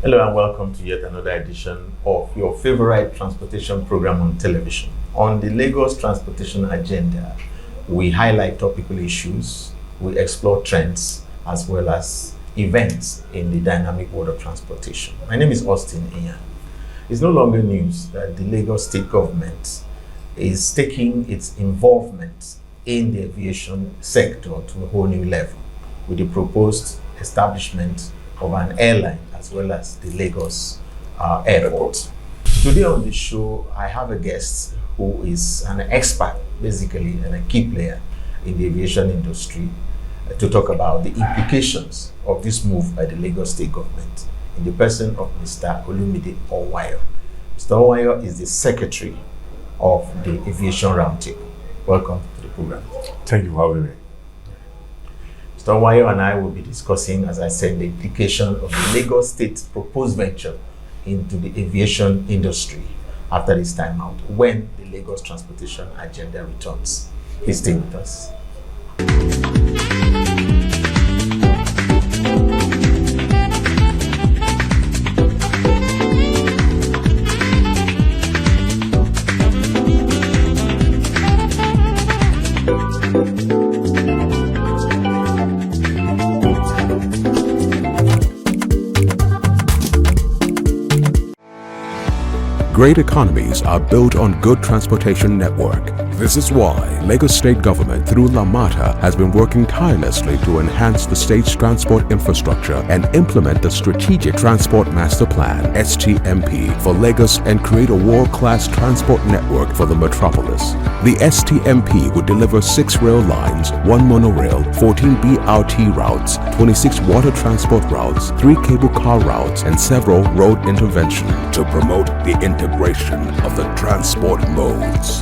Hello and welcome to yet another edition of your favorite transportation program on television. On the Lagos Transportation Agenda, we highlight topical issues, we explore trends, as well as events in the dynamic world of transportation. My name is Austin Iyan. It's no longer news that the Lagos state government is taking its involvement in the aviation sector to a whole new level with the proposed establishment of an airline as well as the Lagos airport. Today on the show, I have a guest who is an expert, basically, and a key player in the aviation industry to talk about the implications of this move by the Lagos state government in the person of Mr. Olumide Ohunayo. Mr. Ohunayo is the secretary of the Aviation Roundtable. Welcome to the program. Thank you for having me. Mr. Ohunayo and I will be discussing, as I said, the implication of the Lagos State's proposed venture into the aviation industry after this time out, when the Lagos Transportation Agenda returns. Please stay with us. Great economies are built on good transportation network. This is why Lagos State Government through LAMATA has been working tirelessly to enhance the state's transport infrastructure and implement the Strategic Transport Master Plan (STMP) for Lagos and create a world-class transport network for the metropolis. The STMP would deliver 6 rail lines, 1 monorail, 14 BRT routes, 26 water transport routes, 3 cable car routes, and several road interventions to promote the integration of the transport modes.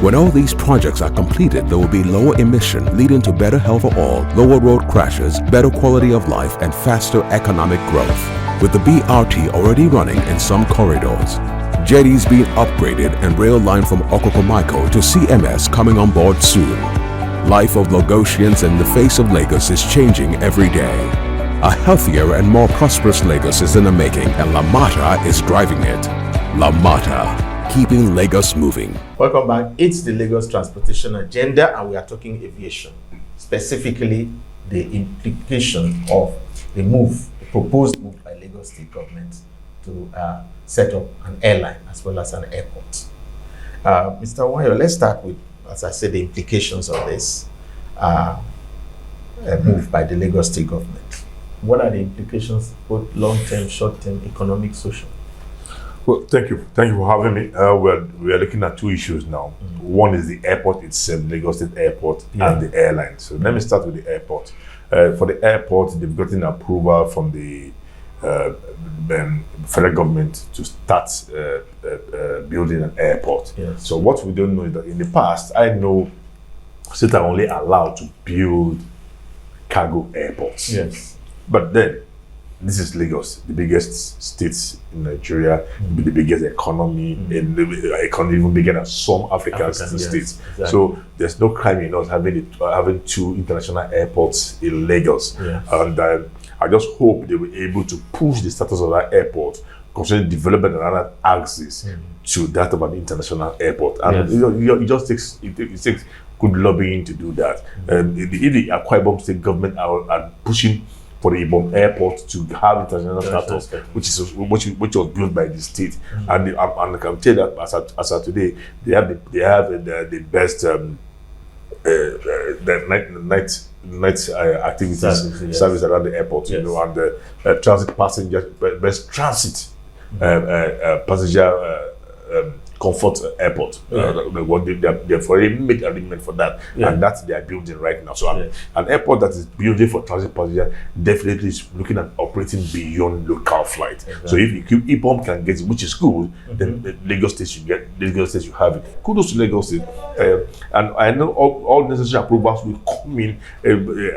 When all these projects are completed, there will be lower emission, leading to better health for all, lower road crashes, better quality of life, and faster economic growth. With the BRT already running in some corridors, jetties being upgraded, and rail line from Okokomaiko to CMS coming on board soon, life of Lagosians in the face of Lagos is changing every day. A healthier and more prosperous Lagos is in the making, and LAMATA is driving it. LAMATA, keeping Lagos moving. Welcome back. It's the Lagos Transportation Agenda, and we are talking aviation, specifically the implication of the proposed move by Lagos State government to set up an airline as well as an airport. Mr. Ohunayo, let's start with, as I said, the implications of this move by the Lagos State government. What are the implications, both long-term, short-term, economic, social? Well, thank you. Thank you for having me. We are looking at 2 issues now. One is the airport itself, Lagos State Airport, and the airline. So let me start with the airport. For the airport, they've gotten approval from the federal government to start building an airport. Yes. So what we don't know is that in the past, I know states are only allowed to build cargo airports. Yes. But then, this is Lagos, the biggest state in Nigeria, the biggest economy, and the economy even bigger than some African states. Exactly. So there's no crime in us having 2 international airports in Lagos. Yes. And I just hope they were able to push the status of that airport, concerning development and other axis, to that of an international airport. And it just takes good lobbying to do that. The Akwa Ibom state government are pushing for the Ibom airport to have international status, which was built by the state, and I can tell that as of today, they have the best night activities service around the airport, you know, and the transit passenger best transit passenger comfort airport. They've already made arrangement for that, and that's they are building right now. So an airport that is building for transit passenger definitely is looking at operating beyond local flight. Exactly. So if IPOM can get it, which is good, then the Lagos State should get. Lagos State should have it. Kudos to Lagos State, and I know all necessary approvals will come in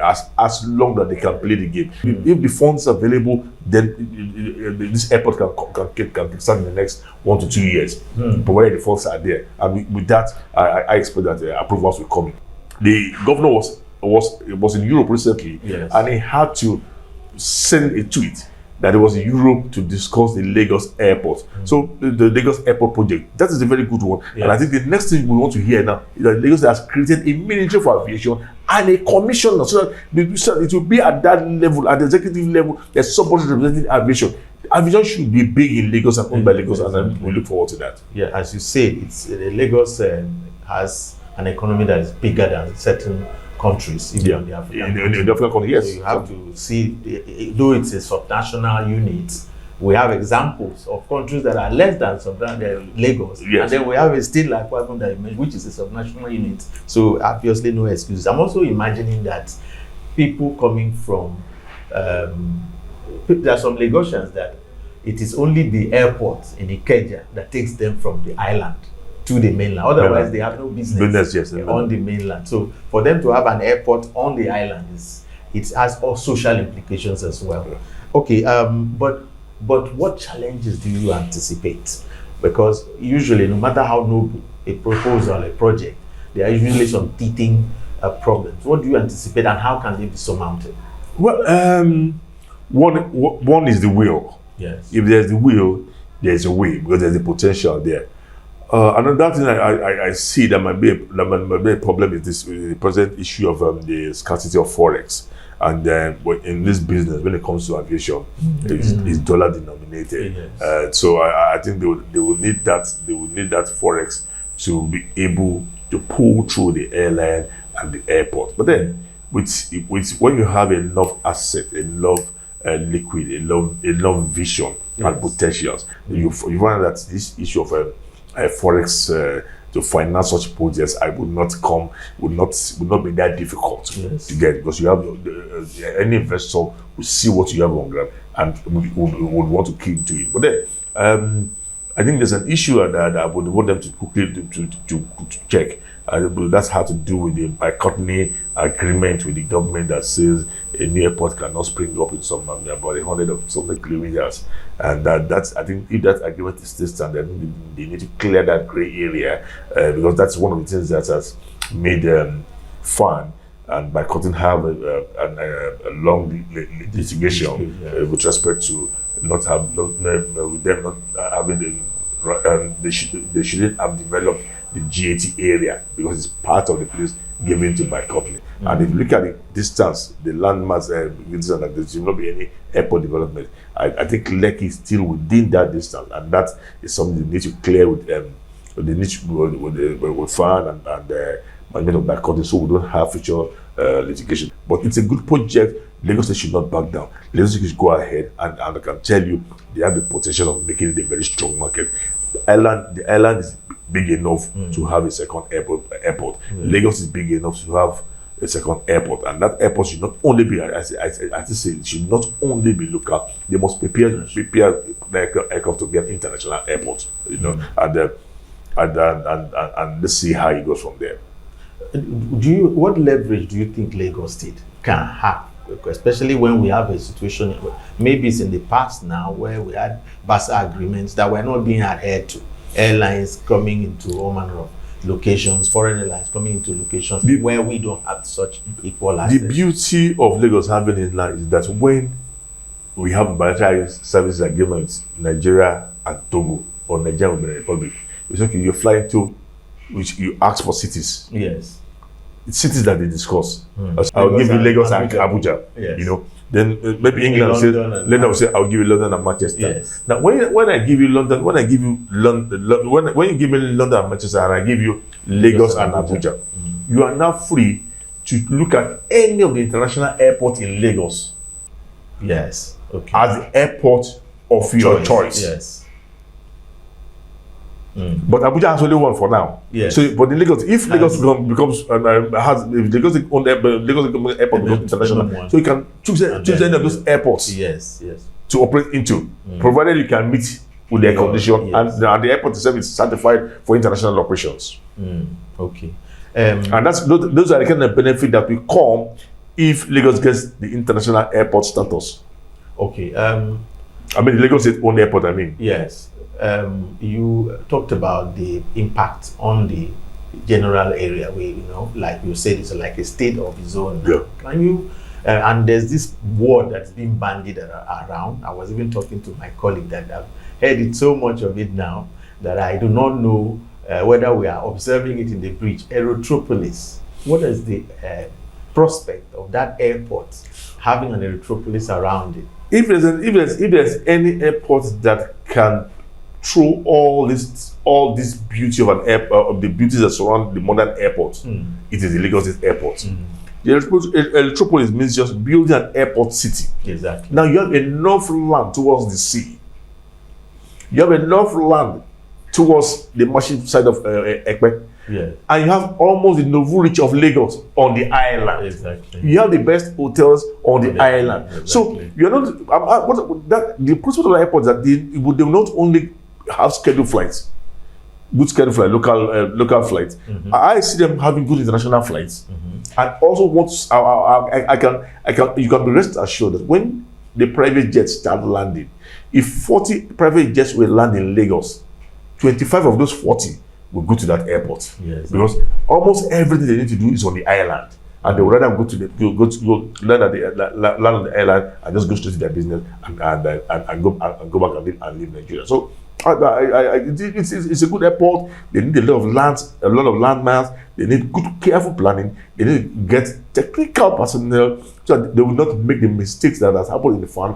as long that they can play the game. If the funds are available, then this airport can start in the next 1 to 2 years. Provided the funds are there, and with that, I expect that approvals will come. The governor was in Europe recently, and he had to send a tweet that it was in Europe to discuss the Lagos airport. So the Lagos airport project, that is a very good one. Yes. And I think the next thing we want to hear now is that Lagos has created a ministry for aviation and a commissioner, so that it will be at that level, at the executive level, there's somebody representing aviation. Aviation should be big in Lagos and owned by Lagos, and we look forward to that. Yeah, as you said, it's Lagos has an economy that is bigger than certain countries, even in the African in the African country, yes. So you have to see, though it's a subnational unit, we have examples of countries that are less than Lagos, Yes. and then we have a state like Kwakun that you mentioned, which is a subnational unit. So obviously, no excuses. I'm also imagining that people coming from there are some Lagosians that it is only the airport in Ikeja that takes them from the island to the mainland. Otherwise, they have no business on the mainland. So for them to have an airport on the island, it has all social implications as well. Okay, but what challenges do you anticipate? Because usually, no matter how noble a proposal, a project, there are usually some teething problems. What do you anticipate, and how can they be surmounted? Well, one is the will. Yes. If there's the will, there's a way, because there's a potential there. Another thing I see that might be a problem is the present issue of the scarcity of forex, and in this business, when it comes to aviation, it's dollar denominated. Yes. So I think they will need that. They will need that forex to be able to pull through the airline and the airport. But then, with when you have enough asset, enough liquid, enough vision and potentials, you find that this issue of forex to finance such projects, would not be that difficult to get, because you have any investor will see what you have on ground and would want to keep doing. But then I think there's an issue that I would want them to quickly to check. That's how to do with the bicotomy agreement with the government that says a new airport cannot spring up in some about 100 of something kilometers, and that's, I think, if that agreement is still standing, they need to clear that gray area, because that's one of the things that has made FAN and bicotomy have a long litigation with respect to with them not having they shouldn't have developed the GAT area, because it's part of the place given to bicotomy. And if you look at the distance, the landmass, there should not be any airport development. I think Lekki is still within that distance, and that is something they need to clear with FAN and management of bicotomy, so we don't have future litigation. But it's a good project. Lagos State should not back down. Lagos State should go ahead, and I can tell you, they have the potential of making it a very strong market. The island is big enough to have a second airport. Lagos is big enough to have a second airport, and that airport should not only be, as I say, it should not only be local. They must prepare the aircraft to be an international airport, and let's see how it goes from there. What leverage do you think Lagos State can have, especially when we have a situation, maybe it's in the past now, where we had BASA agreements that were not being adhered to, airlines coming into all manner of locations, foreign airlines coming into locations where we don't have such equal access? The beauty of Lagos having inland is that when we have bilateral services agreements, Nigeria and Togo, or Nigeria and Benin Republic, it's okay, you're flying to, which you ask for cities. Yes. It's cities that they discuss. I'll give you Lagos and Abuja. Yes. Then maybe England will say, I'll give you London and Manchester. Yes. Now, when I give you London, when you give me London and Manchester, and I give you Lagos and Abuja, you are now free to look at any of the international airports in Lagos. Yes. Okay. As the airport of your choice. Yes. But Abuja has only one for now. Yes. So, but in Lagos, if Lagos becomes if Lagos airport becomes international, so you can choose any of those airports. Yes. To operate into, provided you can meet with their condition, and the airport itself is certified for international operations. Okay. And those are the kind of benefit that will come if Lagos gets the international airport status. Okay. I mean, Lagos is own airport. I mean. Yes. You talked about the impact on the general area where, like you said, it's like a state of its own. Yeah. Can you And there's this word that's being bandied around. I was even talking to my colleague that I've heard it so much of it now that I do not know whether we are observing it in the breach. Aerotropolis. What is the prospect of that airport having an aerotropolis around it? If there's any airport that can throw all this beauty of an airport, of the beauties that surround the modern airport, it is the Lagos State Airport. The Electropolis means just building an airport city. Exactly. Now you have enough land towards the sea. You have enough land towards the marshal side of Ekpe. Yeah. And you have almost the Novu Reach of Lagos on the island. Exactly. You have the best hotels on the island. Exactly. So you're not the principle of the airport is that they will not only have scheduled flights, good scheduled flights, local flights. I see them having good international flights, and also you can be rest assured that when the private jets start landing, if 40 private jets will land in Lagos, 25 of those 40 will go to that airport. Yes. Because almost everything they need to do is on the island, and they would rather go land on the island and just go straight to their business and go back and leave Nigeria. So it's a good airport. They need a lot of landmass. They need good, careful planning. They need to get technical personnel so that they will not make the mistakes that has happened in the farm.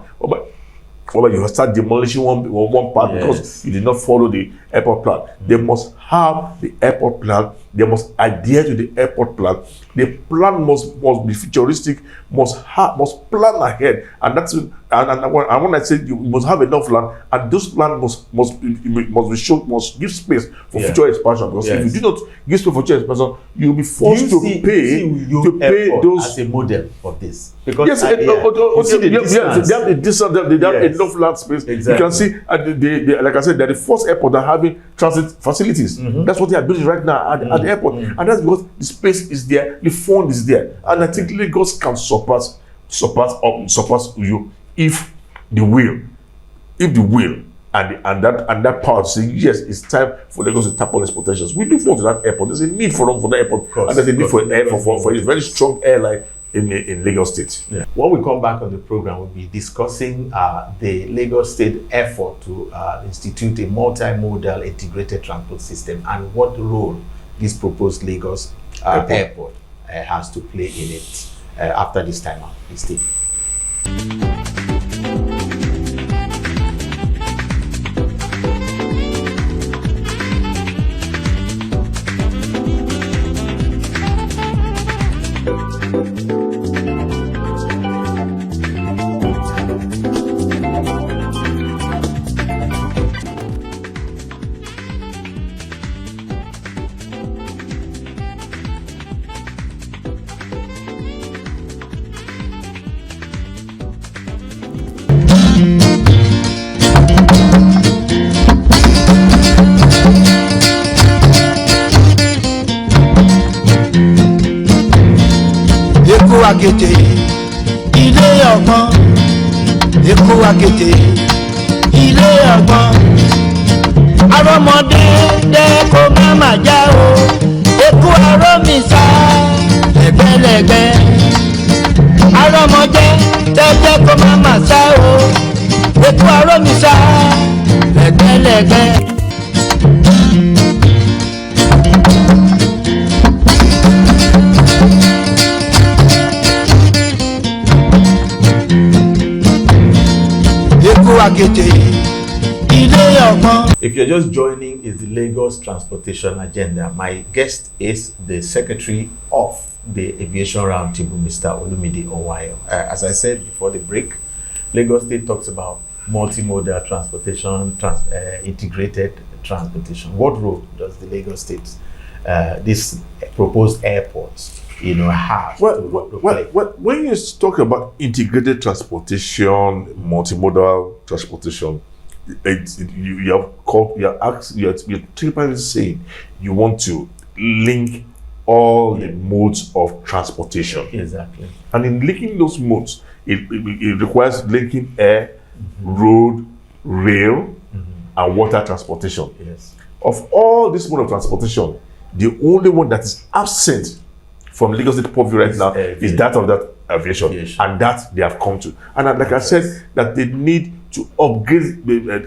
Or you start demolishing one part because you did not follow the airport plan. They must have the airport plan. They must adhere to the airport plan. The plan must be futuristic. Must plan ahead, and that's and when I say you must have enough land, and those plans must give space for future expansion. Because if you do not give space for future expansion, you will be forced to pay those as a model for this. Because yes, they have enough land space. Exactly. You can see, like I said, they're the first airport that having transit facilities. That's what they are building right now at the airport, and that's because the space is there, the fund is there, and I think Lagos can surpass you if the will and that power to say yes, it's time for Lagos to tap on its potentials. We do forward to that airport. There's a need for that airport, and there's a need for a very strong airline in Lagos State. Yeah. When we come back on the program, we'll be discussing the Lagos State effort to institute a multimodal integrated transport system and what role this proposed Lagos airport has to play in it after this time out. Please stay. Akété ilé ọgbọ́n, Èkó akété ilé ọgbọ́n, arọ́mọdé dẹ́ kó má má já o, Èkó arọ́mísà lẹ́gbẹ́lẹ́gbẹ́, arọ́mọdé dẹ́ kó má má sá o, Èkó arọ́mísà lẹ́gbẹ́lẹ́gbẹ́. If you're just joining, it's the Lagos Transportation Agenda. My guest is the Secretary of the Aviation Roundtable, Mr. Olumide Ohunayo. As I said before the break, Lagos State talks about multimodal transportation, integrated transportation. What role does the Lagos State, this proposed airports, have to play? When you talk about integrated transportation, multimodal transportation, you're typically saying you want to link all the modes of transportation. Exactly. And in linking those modes, it requires linking air, road, rail, and water transportation. Yes. Of all this mode of transportation, the only one that is absent from Lagos State Port right now is that of aviation, and that they have come to. And like I said, that they need to upgrade,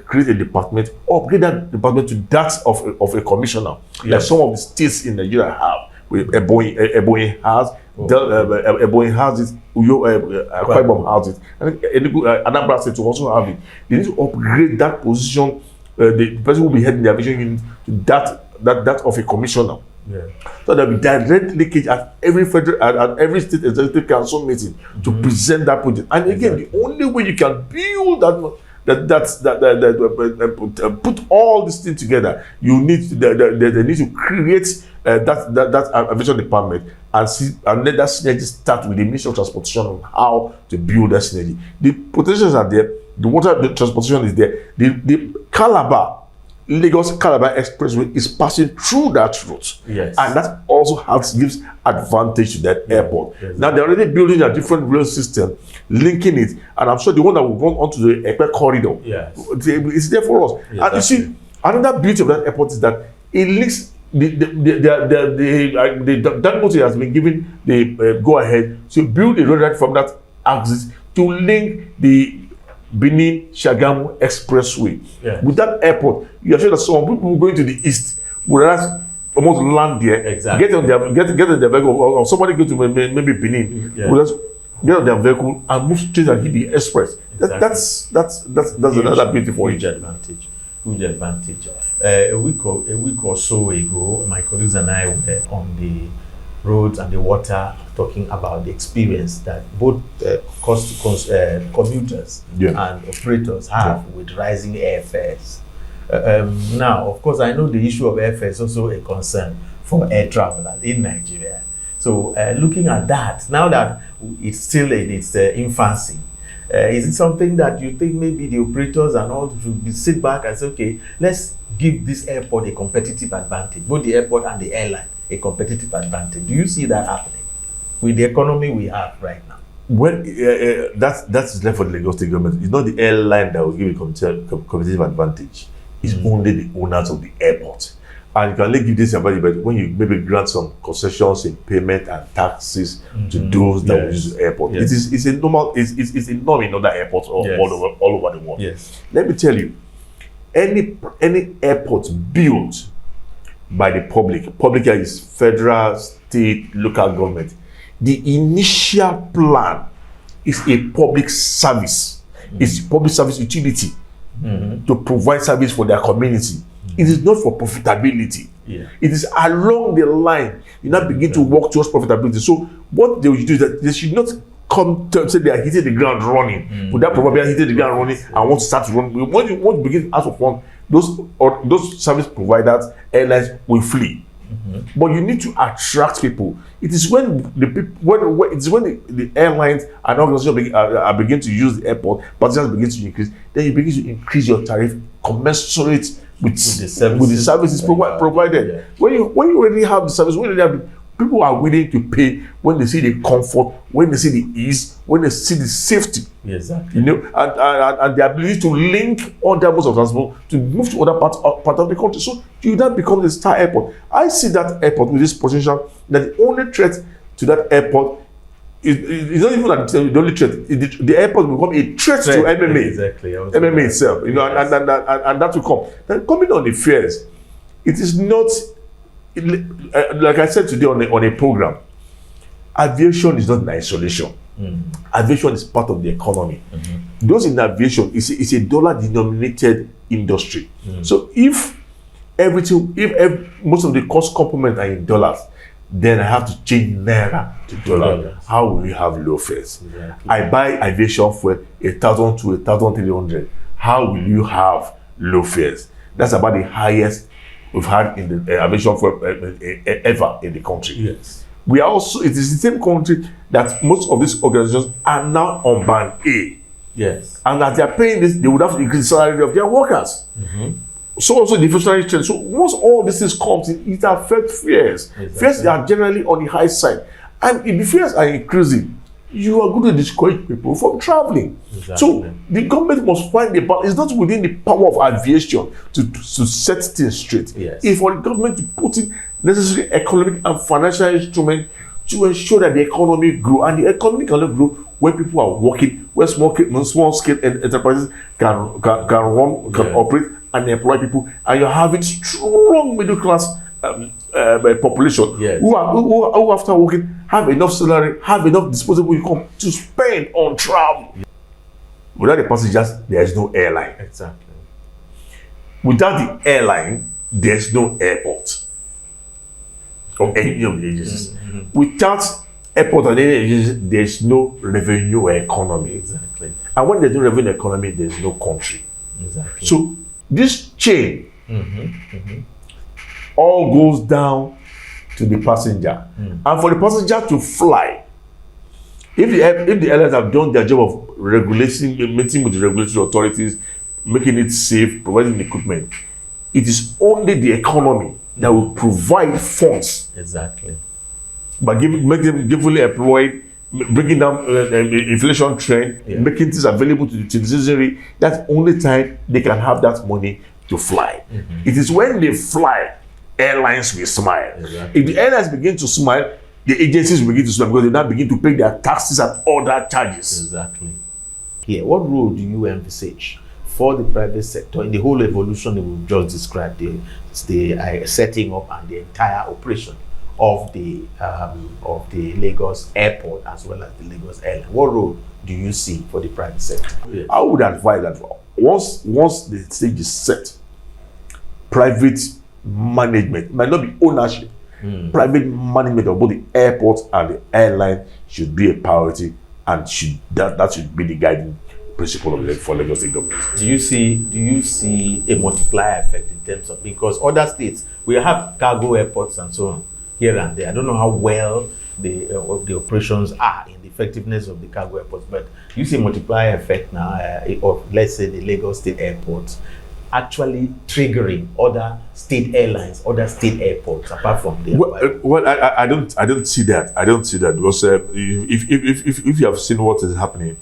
create a department, upgrade that department to that of a commissioner, like some of the states in Nigeria have. Ebonyi has, Ebonyi has it, Akwa Ibom has it, and Anambra State to also have it. They need to upgrade that position. The person who will be heading the aviation unit to that of a commissioner. Yeah. So there'll be direct leakage at every federal at every state executive council meeting to present that project. And again, the only way you can build put all this thing together, you need they need to create that aviation department and let that synergy start with the Ministry of Transportation on how to build that synergy. The potentials are there. The water transportation is there. The Lagos Calabar Expressway is passing through that route. Yes. And that also gives advantage to that airport. Yes. Now they're already building a different rail system, linking it, and I'm sure the one that will run onto the Ekpe corridor. Yes. It's there for us. Yes, and you see, another beauty of that airport is that it links the Dangote has been given the go ahead to build a road right from that axis to link the Benin Shagamu Expressway. Yes. With that airport, you are sure that some people going to the east will almost land there, get on their vehicle, or somebody go to maybe Benin, will just get on their vehicle and move straight and hit the express. That's another beautiful advantage. Huge advantage. A week or so ago, my colleagues and I were on the roads and the water talking about the experience that both commuters and operators have with rising airfares. Now, of course, I know the issue of airfare is also a concern for air travelers in Nigeria. So looking at that, now that it's still in its infancy, is it something that you think maybe the operators and all should sit back and say, okay, let's give this airport a competitive advantage, both the airport and the airline, a competitive advantage? Do you see that happening with the economy we have right now? Well, that's left for the Lagos State government. It's not the airline that will give a competitive advantage. It's only the owners of the airport. And you can only give this advantage, but when you maybe grant some concessions in payment and taxes to those that will use the airport. Yes. It's a norm in other airports all over the world. Yes. Let me tell you, any airport built by the public is federal, state, local government, the initial plan is a public service. It's public service utility to provide service for their community. It is not for profitability. Yeah. It is along the line you now begin to work towards profitability. So what they will do is that they should not come to say they are hitting the ground running. With that probably are hitting the ground running and want to start to run. When you begin out of one, those service providers, airlines will flee. But you need to attract people. It is when the airlines and organizations are begin to use the airport, passengers begin to increase. Then you begin to increase your tariff commensurate with the services provided. Yeah. When you already have the service, people are willing to pay when they see the comfort, when they see the ease, when they see the safety. Exactly. You know, and the ability to link other modes of transport to move to other parts of the country. So you then become the star airport. I see that airport with this potential that the only threat to that airport is not even the only threat. The airport will become a threat to MMA. Exactly. MMA itself. You know, and that will come. Then coming on the fares, it is not. Like I said today on a program, aviation is not in isolation. Aviation is part of the economy. Those in aviation is a dollar-denominated industry. So if most of the cost components are in dollars, then I have to change naira to dollar. How will we have low fares? Exactly. I buy aviation for 1,000 to 1,300. How will you have low fares? That's about the highest we've had in the aviation ever in the country. Yes. We are also, it is the same country that most of these organizations are now on band A. Yes. And as they are paying this, they would have to increase the salary of their workers. So also the inflationary trend. So once all this is comes in, it affects fares. Exactly. Fares are generally on the high side. And if the fares are increasing, you are going to discourage people from traveling. Exactly. So the government must find a balance. It's not within the power of aviation to set things straight. Yes. It's for the government to put in necessary economic and financial instruments to ensure that the economy grow, and the economy cannot grow when people are working, when small scale enterprises can operate and employ people, and you're having strong middle class population who after working have enough salary, have enough disposable income to spend on travel. Without the passengers, there is no airline. Exactly. Without the airline, there's no airport or any of the agencies. Without airport and any agencies, there's no revenue economy. Exactly. And when there's no revenue economy, there's no country. Exactly. So this chain all goes down to the passenger. And for the passenger to fly, if the airlines have done their job of regulating, meeting with the regulatory authorities, making it safe, providing equipment, it is only the economy that will provide funds. Exactly. By make them fully employed, bringing down inflation trend, making things available to the citizenry. That's only time they can have that money to fly. It is when they fly, airlines will smile. Exactly. If the airlines begin to smile, the agencies will begin to smile because they now begin to pay their taxes and other charges. Exactly. Here, what role do you envisage for the private sector in the whole evolution that we've just described, the setting up and the entire operation of the Lagos airport as well as the Lagos airline? What role do you see for the private sector? Yes. I would advise that once the stage is set, private management, might not be ownership, private management of both the airport and the airline should be a priority, and that should be the guiding principle for Lagos State government. Do you see a multiplier effect in terms of, because other states we have cargo airports and so on here and there? I don't know how well the operations are in the effectiveness of the cargo airports, but you see a multiplier effect now of, let's say, the Lagos State airports actually triggering other state airlines, other state airports apart from the I don't see that. I don't see that because if you have seen what is happening,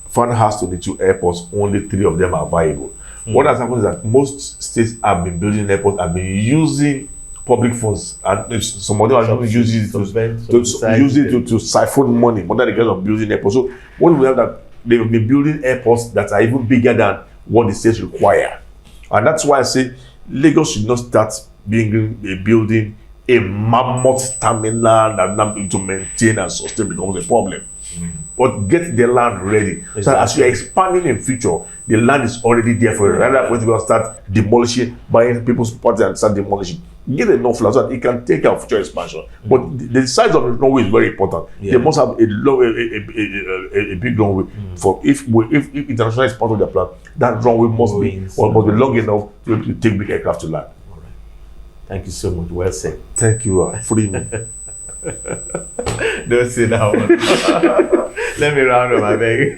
Fan has 22 airports, only 3 of them are viable. What has happened is that most states have been building airports, have been using public funds, and some of them are using it to siphon money, more than the guys of building airports. So what we have that they will be building airports that are even bigger than what the states require. And that's why I say Lagos should not start building a mammoth terminal that to maintain and sustain becomes a problem. But get the land ready. Exactly. So as you are expanding in future, the land is already there for you. Rather than going to start demolishing, buying people's property and start demolishing. Get enough land so that it can take care of future expansion. But the size of the runway is very important. They must have a big runway. For if international is part of their plan, that runway must be long enough to be able to take big aircraft to land. All right. Thank you so much. Well said. Thank you. Free me. Don't say that one. Let me round up, I beg.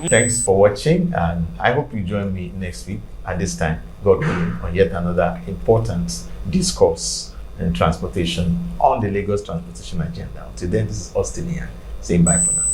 Thanks for watching, and I hope you join me next week at this time, God willing, on yet another important discourse in transportation on the Lagos transportation agenda. Until then, this is Austin here saying bye for now.